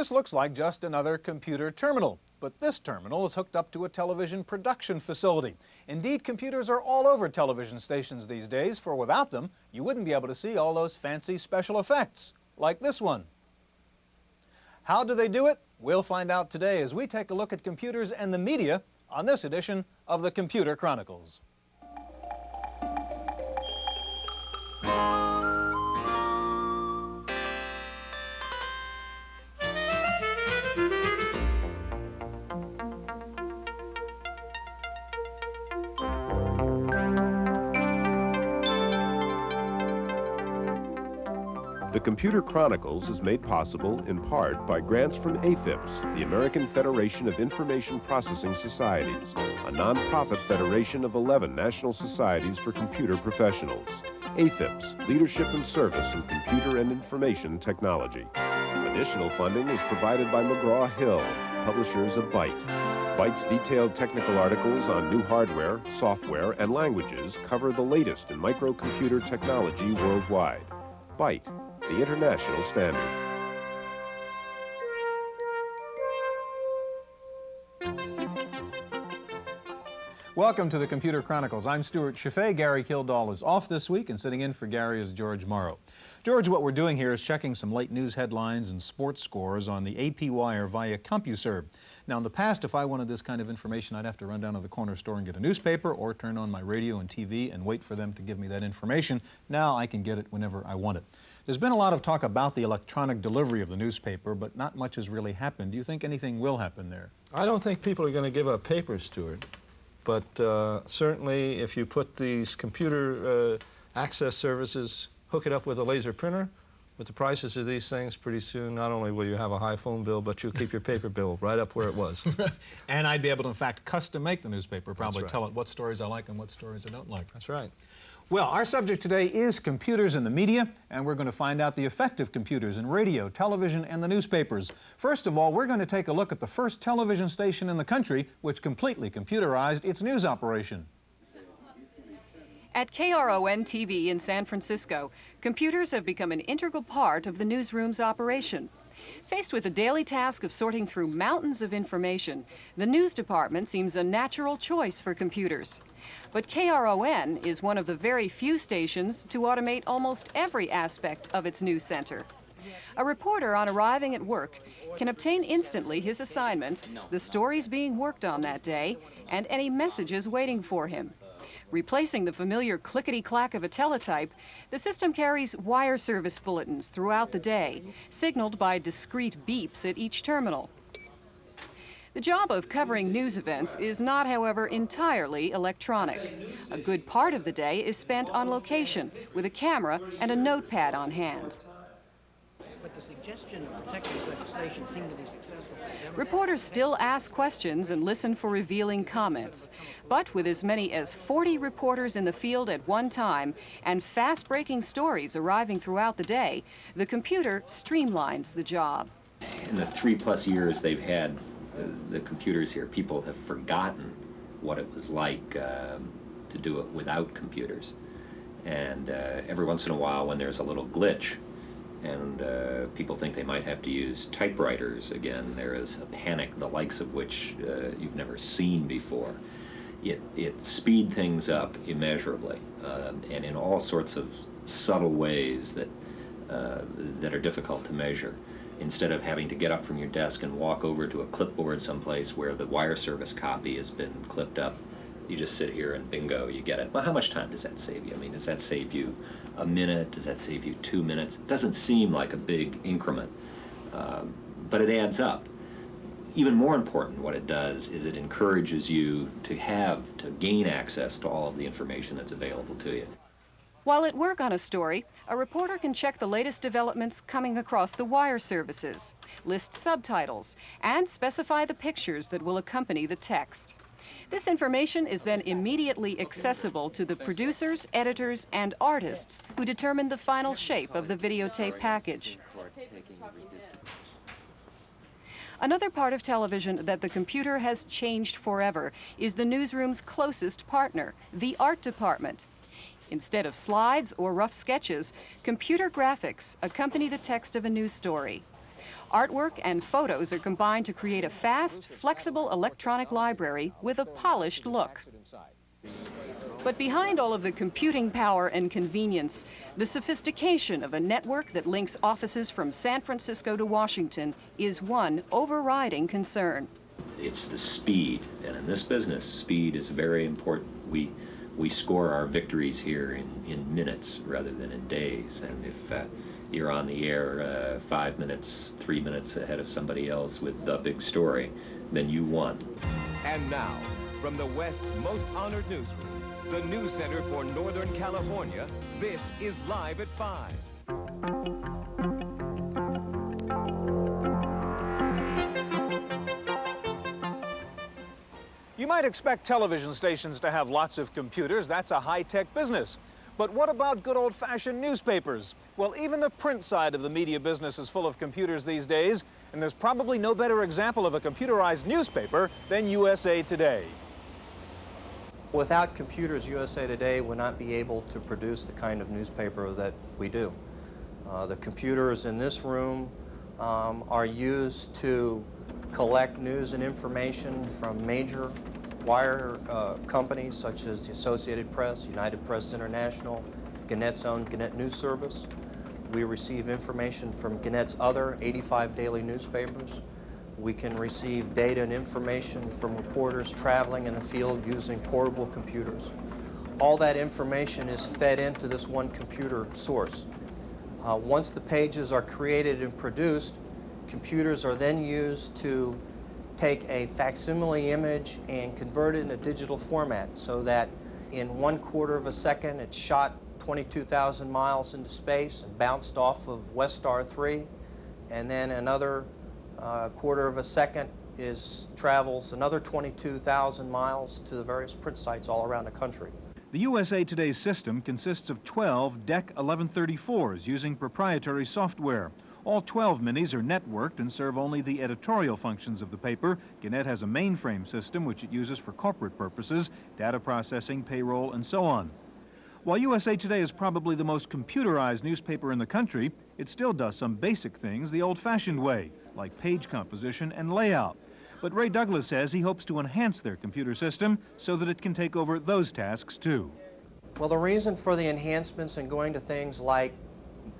This looks like just another computer terminal, but this terminal is hooked up to a television production facility. Indeed, computers are all over television stations these days, for without them, you wouldn't be able to see all those fancy special effects, like this one. How do they do it? We'll find out today as we take a look at computers and the media on this edition of the Computer Chronicles. The Computer Chronicles is made possible in part by grants from AFIPS, the American Federation of Information Processing Societies, a non-profit federation of 11 national societies for computer professionals. AFIPS, Leadership and Service in Computer and Information Technology. Additional funding is provided by McGraw-Hill, publishers of Byte. Byte's detailed technical articles on new hardware, software, and languages cover the latest in microcomputer technology worldwide. Byte, the international standard. Welcome to the Computer Chronicles. I'm Stuart Chaffee. Gary Kildall is off this week, and sitting in for Gary is George Morrow. George, what we're doing here is checking some late news headlines and sports scores on the AP Wire via CompuServe. Now, in the past, if I wanted this kind of information, I'd have to run down to the corner store and get a newspaper or turn on my radio and TV and wait for them to give me that information. Now I can get it whenever I want it. There's been a lot of talk about the electronic delivery of the newspaper, but not much has really happened. Do you think anything will happen there? I don't think people are going to give up paper, Stuart. But certainly if you put these computer access services, hook it up with a laser printer, with the prices of these things, pretty soon not only will you have a high phone bill, but you'll keep your paper bill right up where it was. And I'd be able to, in fact, custom make the newspaper, probably right. Tell it what stories I like and what stories I don't like. That's right. Well, our subject today is computers and the media, and we're going to find out the effect of computers in radio, television, and the newspapers. First of all, we're going to take a look at the first television station in the country which completely computerized its news operation. At KRON-TV in San Francisco, computers have become an integral part of the newsroom's operation. Faced with the daily task of sorting through mountains of information, the news department seems a natural choice for computers. But KRON is one of the very few stations to automate almost every aspect of its news center. A reporter on arriving at work can obtain instantly his assignment, the stories being worked on that day, and any messages waiting for him. Replacing the familiar clickety-clack of a teletype, the system carries wire service bulletins throughout the day, signaled by discrete beeps at each terminal. The job of covering news events is not, however, entirely electronic. A good part of the day is spent on location, with a camera and a notepad on hand. But the suggestion of protecting legislation seemed to be successful. Reporters still ask questions and listen for revealing comments. But with as many as 40 reporters in the field at one time and fast-breaking stories arriving throughout the day, the computer streamlines the job. In the 3+ years they've had the computers here, people have forgotten what it was like to do it without computers. And every once in a while when there's a little glitch, and people think they might have to use typewriters again, there is a panic the likes of which you've never seen before. It speed things up immeasurably, and in all sorts of subtle ways that are difficult to measure. Instead of having to get up from your desk and walk over to a clipboard someplace where the wire service copy has been clipped up, you just sit here and bingo, you get it. Well, how much time does that save you? I mean, does that save you a minute? Does that save you 2 minutes? It doesn't seem like a big increment, but it adds up. Even more important, what it does is it encourages you to gain access to all of the information that's available to you. While at work on a story, a reporter can check the latest developments coming across the wire services, list subtitles, and specify the pictures that will accompany the text. This information is then immediately accessible to the producers, editors, and artists who determine the final shape of the videotape package. Another part of television that the computer has changed forever is the newsroom's closest partner, the art department. Instead of slides or rough sketches, computer graphics accompany the text of a news story. Artwork and photos are combined to create a fast, flexible electronic library with a polished look. But behind all of the computing power and convenience, the sophistication of a network that links offices from San Francisco to Washington is one overriding concern. It's the speed, and in this business, speed is very important. We score our victories here in minutes rather than in days, and if you're on the air 5 minutes, 3 minutes ahead of somebody else with the big story, then you won. And now, from the West's most honored newsroom, the news center for Northern California, this is Live at 5. You might expect television stations to have lots of computers. That's a high-tech business. But what about good old-fashioned newspapers? Well, even the print side of the media business is full of computers these days, and there's probably no better example of a computerized newspaper than USA Today. Without computers, USA Today would not be able to produce the kind of newspaper that we do. The computers in this room are used to collect news and information from major wire companies such as the Associated Press, United Press International, Gannett's own Gannett News Service. We receive information from Gannett's other 85 daily newspapers. We can receive data and information from reporters traveling in the field using portable computers. All that information is fed into this one computer source. Once the pages are created and produced, computers are then used to take a facsimile image and convert it in a digital format so that in 1/4 of a second it's shot 22,000 miles into space and bounced off of West Star 3, and then another 1/4 of a second travels another 22,000 miles to the various print sites all around the country. The USA Today system consists of 12 DEC 1134s using proprietary software. All 12 minis are networked and serve only the editorial functions of the paper. Gannett has a mainframe system which it uses for corporate purposes, data processing, payroll, and so on. While USA Today is probably the most computerized newspaper in the country, it still does some basic things the old-fashioned way, like page composition and layout. But Ray Douglas says he hopes to enhance their computer system so that it can take over those tasks too. Well, the reason for the enhancements and going to things like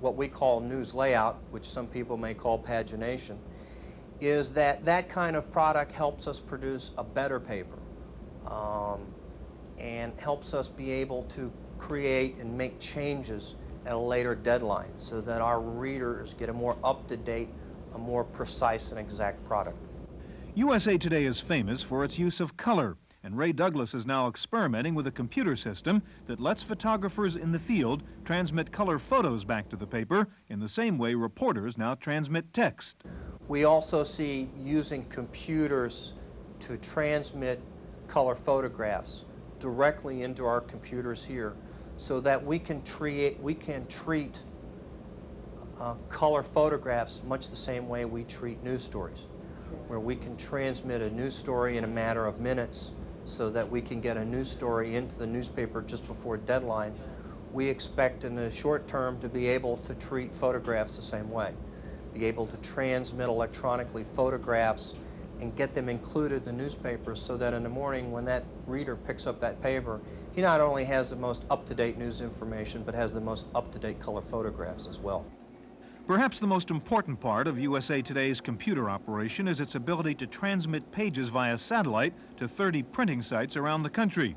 what we call news layout, which some people may call pagination, is that that kind of product helps us produce a better paper and helps us be able to create and make changes at a later deadline so that our readers get a more up-to-date, a more precise and exact product. USA Today is famous for its use of color, and Ray Douglas is now experimenting with a computer system that lets photographers in the field transmit color photos back to the paper in the same way reporters now transmit text. We also see using computers to transmit color photographs directly into our computers here so that we can treat color photographs much the same way we treat news stories, where we can transmit a news story in a matter of minutes so that we can get a news story into the newspaper just before deadline. We expect in the short term to be able to treat photographs the same way, be able to transmit electronically photographs and get them included in the newspaper so that in the morning when that reader picks up that paper, he not only has the most up-to-date news information but has the most up-to-date color photographs as well. Perhaps the most important part of USA Today's computer operation is its ability to transmit pages via satellite to 30 printing sites around the country.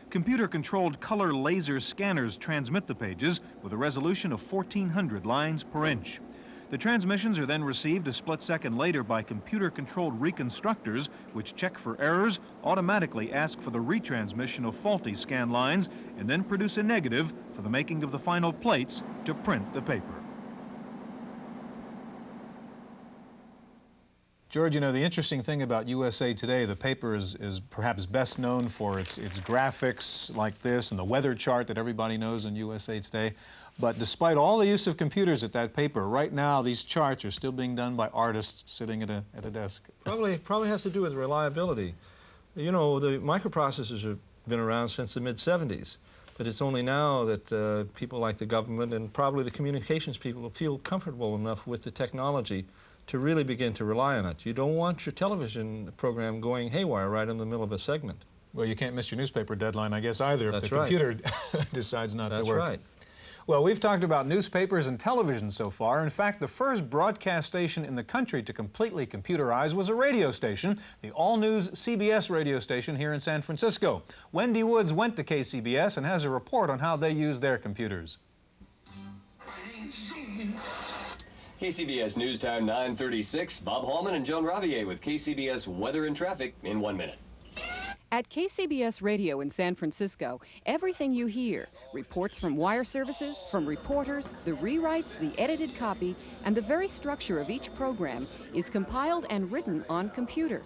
Computer-controlled color laser scanners transmit the pages with a resolution of 1,400 lines per inch. The transmissions are then received a split second later by computer-controlled reconstructors, which check for errors, automatically ask for the retransmission of faulty scan lines, and then produce a negative for the making of the final plates to print the paper. George, you know, the interesting thing about USA Today, the paper is perhaps best known for its graphics like this and the weather chart that everybody knows in USA Today. But despite all the use of computers at that paper, right now these charts are still being done by artists sitting at a desk. Probably has to do with reliability. You know, the microprocessors have been around since the mid-'70s, but it's only now that people like the government and probably the communications people feel comfortable enough with the technology to really begin to rely on it. You don't want your television program going haywire right in the middle of a segment. Well, you can't miss your newspaper deadline, I guess, either if That's the right. computer decides not to work. That's right. Well, we've talked about newspapers and television so far. In fact, the first broadcast station in the country to completely computerize was a radio station, the all-news CBS radio station here in San Francisco. Wendy Woods went to KCBS and has a report on how they use their computers. KCBS News Time 9:36. Bob Hallman and Joan Ravier with KCBS Weather and Traffic in 1 minute. At KCBS Radio in San Francisco, everything you hear, reports from wire services, from reporters, the rewrites, the edited copy, and the very structure of each program is compiled and written on computer.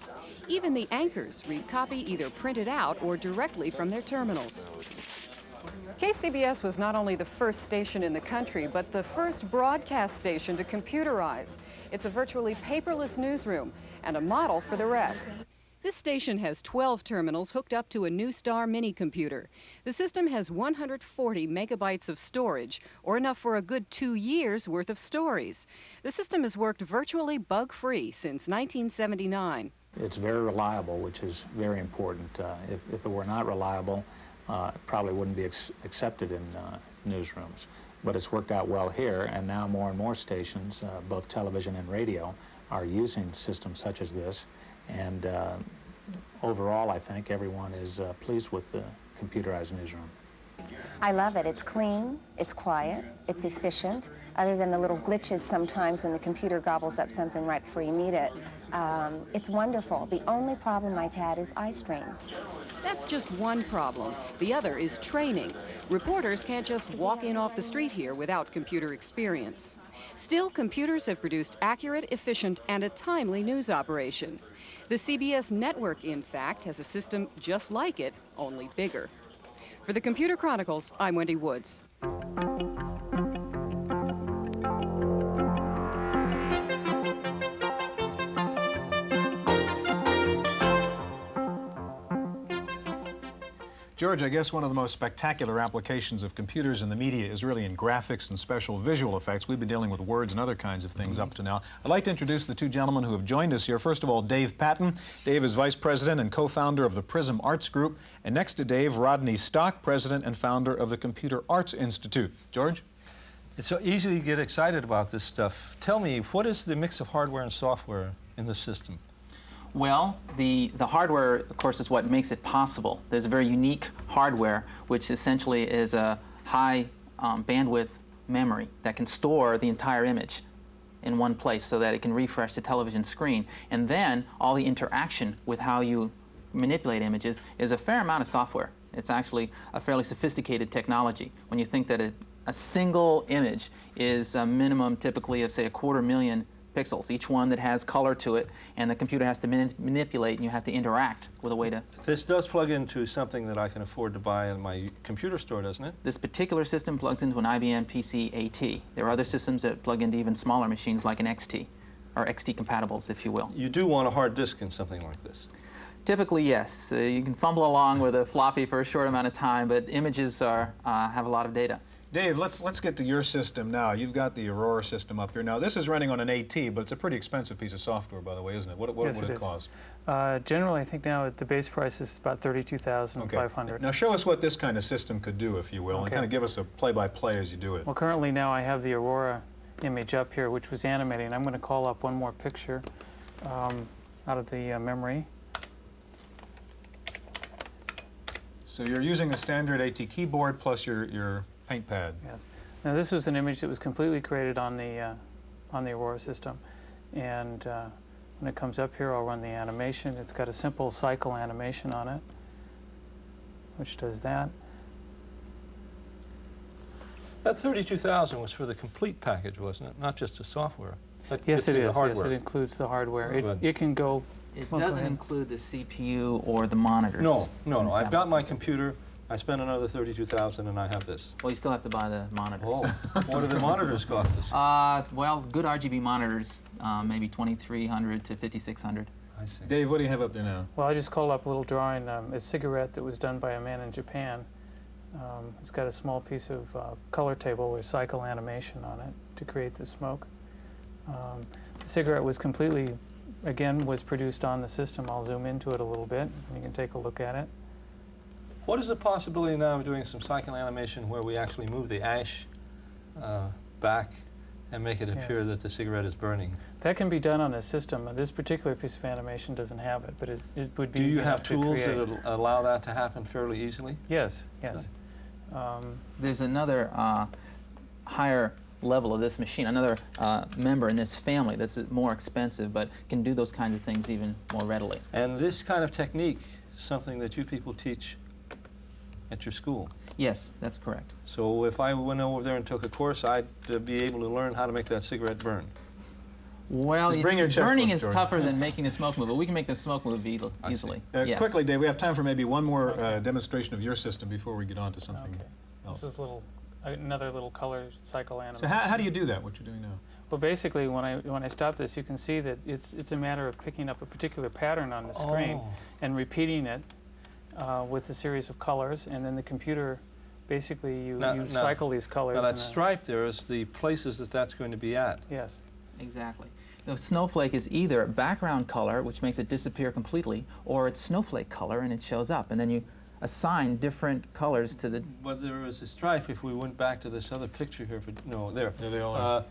Even the anchors read copy either printed out or directly from their terminals. KCBS was not only the first station in the country, but the first broadcast station to computerize. It's a virtually paperless newsroom and a model for the rest. This station has 12 terminals hooked up to a New Star mini computer. The system has 140 megabytes of storage, or enough for a good 2 years' worth of stories. The system has worked virtually bug-free since 1979. It's very reliable, which is very important. If it were not reliable, it probably wouldn't be accepted in newsrooms. But it's worked out well here, and now more and more stations, both television and radio, are using systems such as this. And overall, I think everyone is pleased with the computerized newsroom. I love it. It's clean, it's quiet, it's efficient. Other than the little glitches sometimes when the computer gobbles up something right before you need it, it's wonderful. The only problem I've had is eye strain. That's just one problem. The other is training. Reporters can't just walk in off the street here without computer experience. Still, computers have produced accurate, efficient, and a timely news operation. The CBS network, in fact, has a system just like it, only bigger. For the Computer Chronicles, I'm Wendy Woods. George, I guess one of the most spectacular applications of computers in the media is really in graphics and special visual effects. We've been dealing with words and other kinds of things up to now. I'd like to introduce the two gentlemen who have joined us here. First of all, Dave Patton. Dave is Vice President and co-founder of the Prism Arts Group. And next to Dave, Rodney Stock, President and founder of the Computer Arts Institute. George? It's so easy to get excited about this stuff. Tell me, what is the mix of hardware and software in the system? Well, the hardware, of course, is what makes it possible. There's a very unique hardware, which essentially is a high bandwidth memory that can store the entire image in one place so that it can refresh the television screen. And then all the interaction with how you manipulate images is a fair amount of software. It's actually a fairly sophisticated technology. When you think that a single image is a minimum typically of, say, 250,000 pixels, each one that has color to it, and the computer has to manipulate, and you have to interact with a way to... This does plug into something that I can afford to buy in my computer store, doesn't it? This particular system plugs into an IBM PC AT. There are other systems that plug into even smaller machines like an XT, or XT compatibles, if you will. You do want a hard disk in something like this? Typically, yes. You can fumble along with a floppy for a short amount of time, but images have a lot of data. Dave, let's get to your system now. You've got the Aurora system up here. Now, this is running on an AT, but it's a pretty expensive piece of software, by the way, isn't it? What Yes, would it cost? Generally, I think now the base price is about $32,500. Okay. Now, show us what this kind of system could do, if you will, and kind of give us a play-by-play as you do it. Well, currently now I have the Aurora image up here, which was animating. I'm going to call up one more picture out of the memory. So you're using a standard AT keyboard plus your paint pad. Yes. Now this was an image that was completely created on the Aurora system, and when it comes up here, I'll run the animation. It's got a simple cycle animation on it, which does that. That $32,000 was for the complete package, wasn't it? Not just the software. Yes, it is. Yes, it includes the hardware. It can go. It doesn't include the CPU or the monitors. No. I've got my computer. I spent another $32,000 and I have this. Well, you still have to buy the monitors. Oh, what do the monitors cost us? Well, good RGB monitors, maybe $2,300 to $5,600. I see. Dave, what do you have up there now? Well, I just called up a little drawing, a cigarette that was done by a man in Japan. It's got a small piece of color table with cycle animation on it to create the smoke. The cigarette was completely, again, was produced on the system. I'll zoom into it a little bit. You can take a look at it. What is the possibility now of doing some cycle animation where we actually move the ash back and make it appear that the cigarette is burning? That can be done on a system. This particular piece of animation doesn't have it, but it would be Do you easy have enough to tools create. that allow that to happen fairly easily? Yes, yes. There's another higher level of this machine, another member in this family that's more expensive but can do those kinds of things even more readily. And this kind of technique is something that you people teach at your school? Yes, that's correct. So if I went over there and took a course, I'd be able to learn how to make that cigarette burn? Well, bring your checkbook, burning is George. tougher than making the smoke move, but we can make the smoke move easily. Yes. Quickly, Dave, we have time for maybe one more demonstration of your system before we get on to something else. This is another little color cycle animation. So how do you do that, what you're doing now? Well, basically, when I stop this, you can see that it's a matter of picking up a particular pattern on the screen and repeating it with a series of colors, and then the computer, basically, you cycle these colors. Now that stripe there is the places that that's going to be at. Yes. Exactly. The snowflake is either background color, which makes it disappear completely, or it's snowflake color and it shows up, and then you assign different colors to the... But there is a stripe, if we went back to this other picture here, there they all are.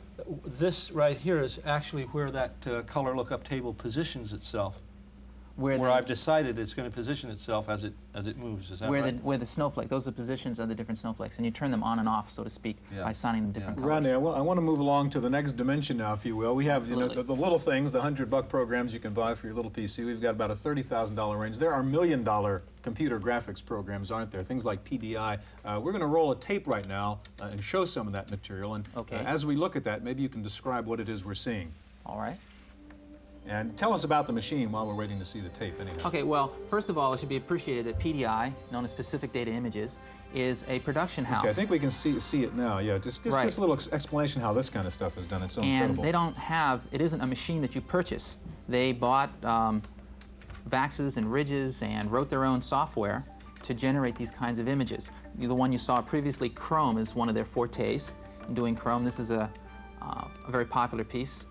This right here is actually where that color lookup table positions itself. Where I've decided it's going to position itself as it moves. Is that right? Where the snowflake, those are the positions of the different snowflakes, and you turn them on and off, so to speak, by assigning them different colors. Rodney, I want to move along to the next dimension now, if you will. We have the little things, the $100 programs you can buy for your little PC. We've got about a $30,000 range. There are $1 million computer graphics programs, aren't there? Things like PDI. We're going to roll a tape right now and show some of that material. And as we look at that, maybe you can describe what it is we're seeing. All right. And tell us about the machine while we're waiting to see the tape, anyhow. Okay, well, first of all, it should be appreciated that PDI, known as Pacific Data Images, is a production house. Okay, I think we can see it now. Yeah, just give us a little explanation how this kind of stuff is done. It's so incredible. And they don't have, it isn't a machine that you purchase. They bought Vaxes and Ridges and wrote their own software to generate these kinds of images. The one you saw previously, Chrome, is one of their fortes in doing Chrome. This is a very popular piece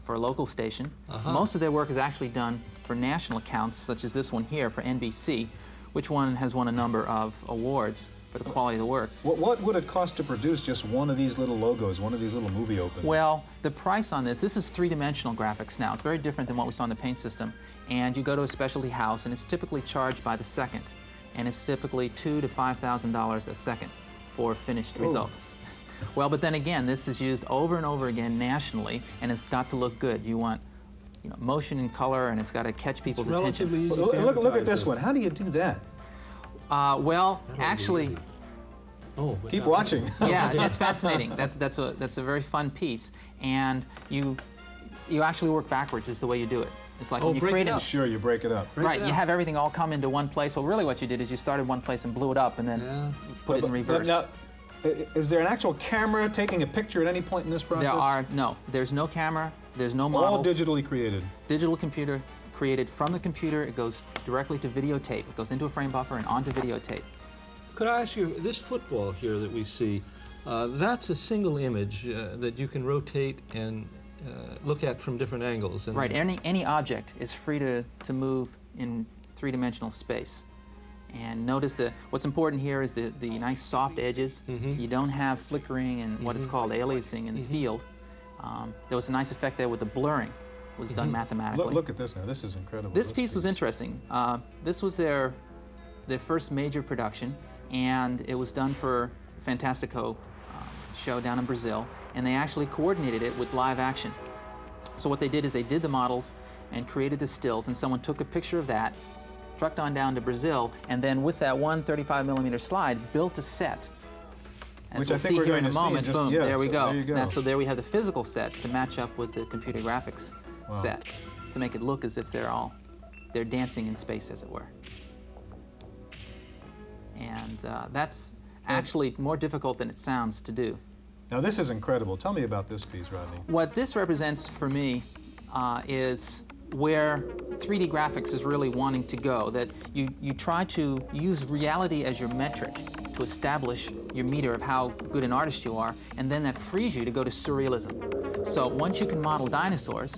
for a local station. Most of their work is actually done for national accounts, such as this one here for NBC, which one has won a number of awards for the quality of the work. What would it cost to produce just one of these little logos, one of these little movie openings? Well, the price on this is three-dimensional graphics now. It's very different than what we saw in the paint system. And you go to a specialty house, and it's typically charged by the second. And it's typically $2,000 to $5,000 a second for a finished result. Well, but then again, this is used over and over again nationally, and it's got to look good. You want, motion and color, and it's got to catch people's attention. Look at this one. How do you do that? Well, actually, keep watching. Yeah, it's fascinating. That's a very fun piece, and you actually work backwards is the way you do it. It's like when you create it. Sure, you break it up. Right, you have everything all come into one place. Well, really what you did is you started one place and blew it up, and then put it in reverse. Now, is there an actual camera taking a picture at any point in this process? There's no camera, there's no models. All digitally created. Digital computer created from the computer. It goes directly to videotape. It goes into a frame buffer and onto videotape. Could I ask you, this football here that we see, that's a single image that you can rotate and look at from different angles. Right, any object is free to move in three-dimensional space. And notice that what's important here is the nice soft edges. You don't have flickering and what is called aliasing in the field. There was a nice effect there with the blurring. It was done mathematically. Look at this now. This is incredible. This piece was interesting. This was their first major production, and it was done for Fantastico show down in Brazil, and they actually coordinated it with live action. So what they did is they did the models and created the stills, and someone took a picture of that, trucked on down to Brazil, and then with that one 35mm slide, built a set. As Which we'll I think see we're here going in a to moment. see. Boom, there we go. There you go. So there we have the physical set to match up with the computer graphics set, to make it look as if they're dancing in space, as it were. And that's actually more difficult than it sounds to do. Now this is incredible. Tell me about this piece, Rodney. What this represents for me is where 3D graphics is really wanting to go, that you try to use reality as your metric to establish your meter of how good an artist you are, and then that frees you to go to surrealism. So once you can model dinosaurs,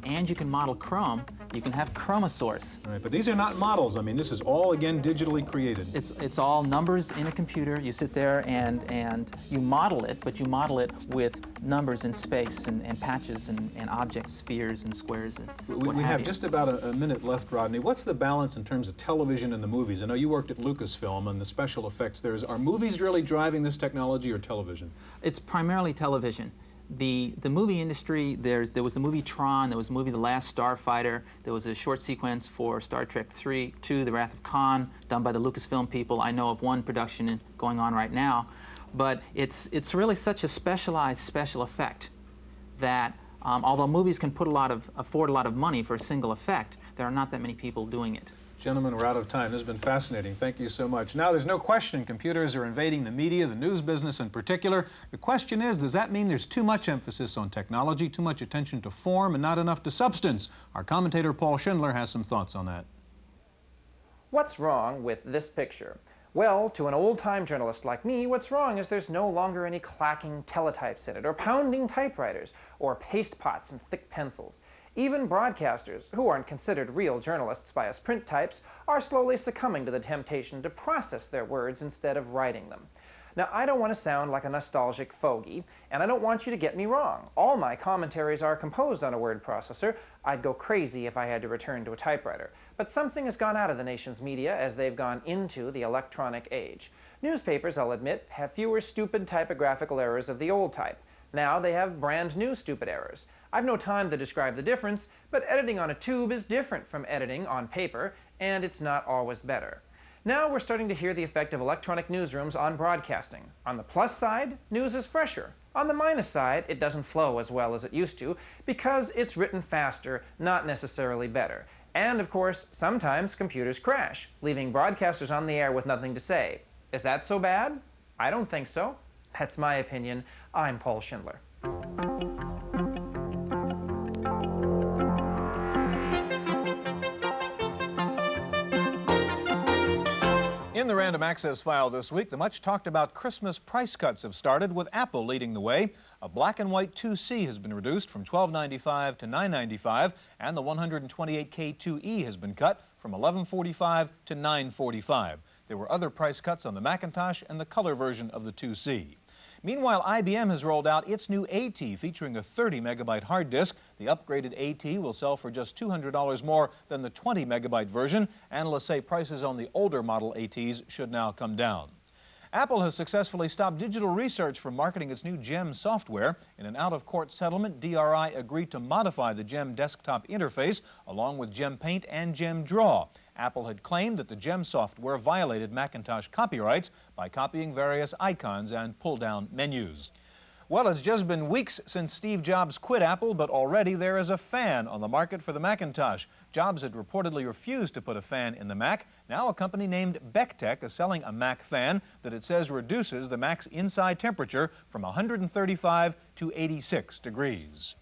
and you can model chrome, you can have chromosaurs. Right, but these are not models. I mean, this is all, again, digitally created. It's all numbers in a computer. You sit there and you model it, but you model it with numbers in space and patches and objects, spheres and squares. And we have just about a minute left, Rodney. What's the balance in terms of television and the movies? I know you worked at Lucasfilm and the special effects there. Are movies really driving this technology or television? It's primarily television. The movie industry, there was the movie Tron, there was the movie The Last Starfighter, there was a short sequence for Star Trek II, The Wrath of Khan, done by the Lucasfilm people. I know of one production going on right now. But it's really such a specialized special effect that although movies can afford a lot of money for a single effect, there are not that many people doing it. Gentlemen, we're out of time. This has been fascinating. Thank you so much. Now, there's no question computers are invading the media, the news business in particular. The question is, does that mean there's too much emphasis on technology, too much attention to form, and not enough to substance? Our commentator, Paul Schindler, has some thoughts on that. What's wrong with this picture? Well, to an old-time journalist like me, what's wrong is there's no longer any clacking teletypes in it, or pounding typewriters, or paste pots and thick pencils. Even broadcasters, who aren't considered real journalists by us print types, are slowly succumbing to the temptation to process their words instead of writing them. Now, I don't want to sound like a nostalgic fogey, and I don't want you to get me wrong. All my commentaries are composed on a word processor. I'd go crazy if I had to return to a typewriter. But something has gone out of the nation's media as they've gone into the electronic age. Newspapers, I'll admit, have fewer stupid typographical errors of the old type. Now they have brand new stupid errors. I've no time to describe the difference, but editing on a tube is different from editing on paper, and it's not always better. Now we're starting to hear the effect of electronic newsrooms on broadcasting. On the plus side, news is fresher. On the minus side, it doesn't flow as well as it used to because it's written faster, not necessarily better. And of course, sometimes computers crash, leaving broadcasters on the air with nothing to say. Is that so bad? I don't think so. That's my opinion. I'm Paul Schindler. In the random access file this week, the much talked about Christmas price cuts have started, with Apple leading the way. A black and white 2C has been reduced from $12.95 to $9.95, and the 128K 2E has been cut from $11.45 to $9.45. There were other price cuts on the Macintosh and the color version of the 2C. Meanwhile, IBM has rolled out its new AT featuring a 30-megabyte hard disk. The upgraded AT will sell for just $200 more than the 20-megabyte version. Analysts say prices on the older model ATs should now come down. Apple has successfully stopped Digital Research from marketing its new GEM software. In an out-of-court settlement, DRI agreed to modify the GEM desktop interface along with GEM Paint and GEM Draw. Apple had claimed that the GEM software violated Macintosh copyrights by copying various icons and pull-down menus. Well, it's just been weeks since Steve Jobs quit Apple, but already there is a fan on the market for the Macintosh. Jobs had reportedly refused to put a fan in the Mac. Now a company named Bectech is selling a Mac fan that it says reduces the Mac's inside temperature from 135 to 86 degrees.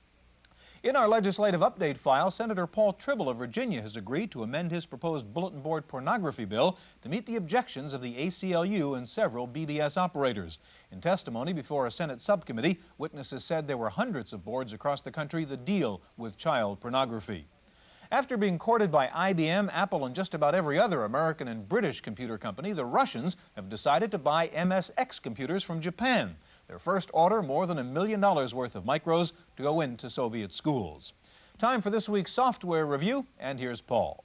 In our legislative update file, Senator Paul Travle of Virginia has agreed to amend his proposed bulletin board pornography bill to meet the objections of the ACLU and several BBS operators. In testimony before a Senate subcommittee, witnesses said there were hundreds of boards across the country that deal with child pornography. After being courted by IBM, Apple, and just about every other American and British computer company, the Russians have decided to buy MSX computers from Japan. Their first order, more than $1 million worth of micros to go into Soviet schools. Time for this week's software review, and here's Paul.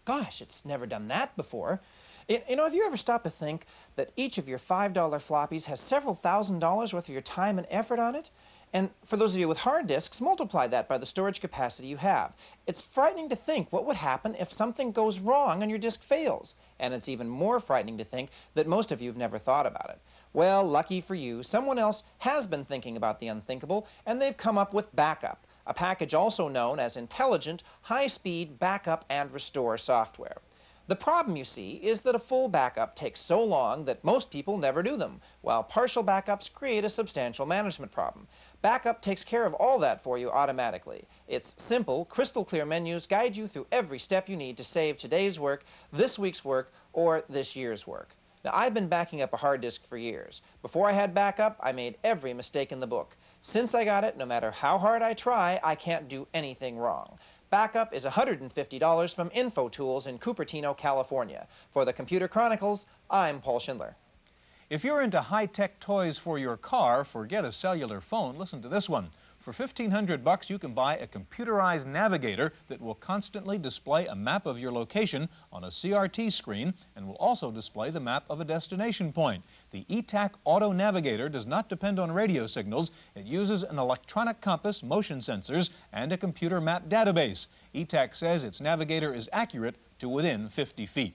Gosh, it's never done that before. You know, have you ever stopped to think that each of your $5 floppies has several $1,000s worth of your time and effort on it? And for those of you with hard disks, multiply that by the storage capacity you have. It's frightening to think what would happen if something goes wrong and your disk fails. And it's even more frightening to think that most of you have never thought about it. Well, lucky for you, someone else has been thinking about the unthinkable, and they've come up with Backup, a package also known as intelligent, high-speed backup and restore software. The problem, you see, is that a full backup takes so long that most people never do them, while partial backups create a substantial management problem. Backup takes care of all that for you automatically. Its simple, crystal clear menus guide you through every step you need to save today's work, this week's work, or this year's work. Now, I've been backing up a hard disk for years. Before I had backup, I made every mistake in the book. Since I got it, no matter how hard I try, I can't do anything wrong. Backup is $150 from InfoTools in Cupertino, California. For the Computer Chronicles, I'm Paul Schindler. If you're into high-tech toys for your car, forget a cellular phone. Listen to this one. For $1,500, you can buy a computerized navigator that will constantly display a map of your location on a CRT screen and will also display the map of a destination point. The eTac Auto Navigator does not depend on radio signals. It uses an electronic compass, motion sensors, and a computer map database. eTac says its navigator is accurate to within 50 feet.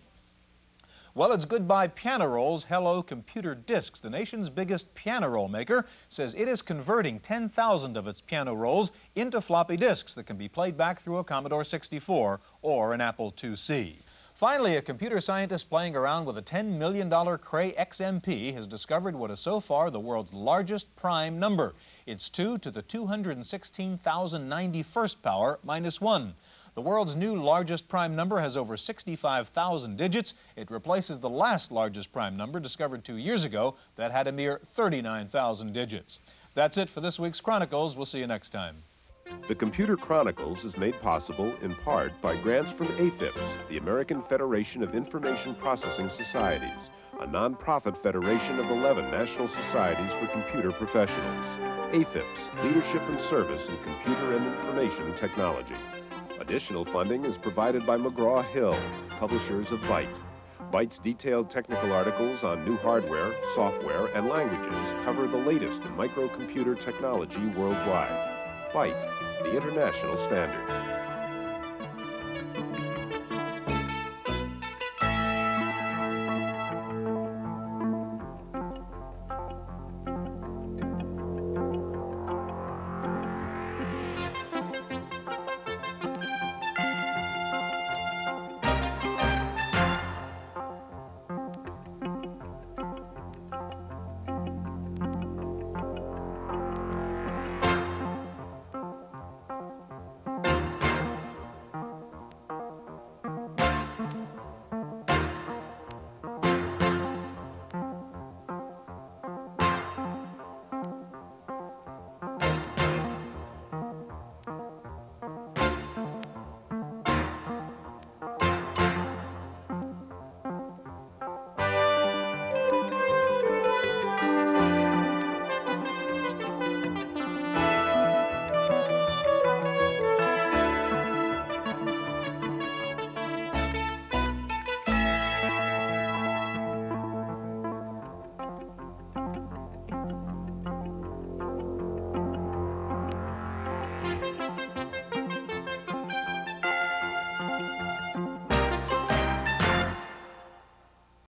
Well, it's goodbye piano rolls, hello computer disks. The nation's biggest piano roll maker says it is converting 10,000 of its piano rolls into floppy disks that can be played back through a Commodore 64 or an Apple IIc. Finally, a computer scientist playing around with a $10 million Cray XMP has discovered what is so far the world's largest prime number. It's 2 to the 216,091st power minus 1. The world's new largest prime number has over 65,000 digits. It replaces the last largest prime number discovered 2 years ago that had a mere 39,000 digits. That's it for this week's Chronicles. We'll see you next time. The Computer Chronicles is made possible in part by grants from AFIPS, the American Federation of Information Processing Societies, a nonprofit federation of 11 national societies for computer professionals. AFIPS, Leadership and Service in Computer and Information Technology. Additional funding is provided by McGraw-Hill, publishers of Byte. Byte's detailed technical articles on new hardware, software, and languages cover the latest in microcomputer technology worldwide. Byte, the international standard.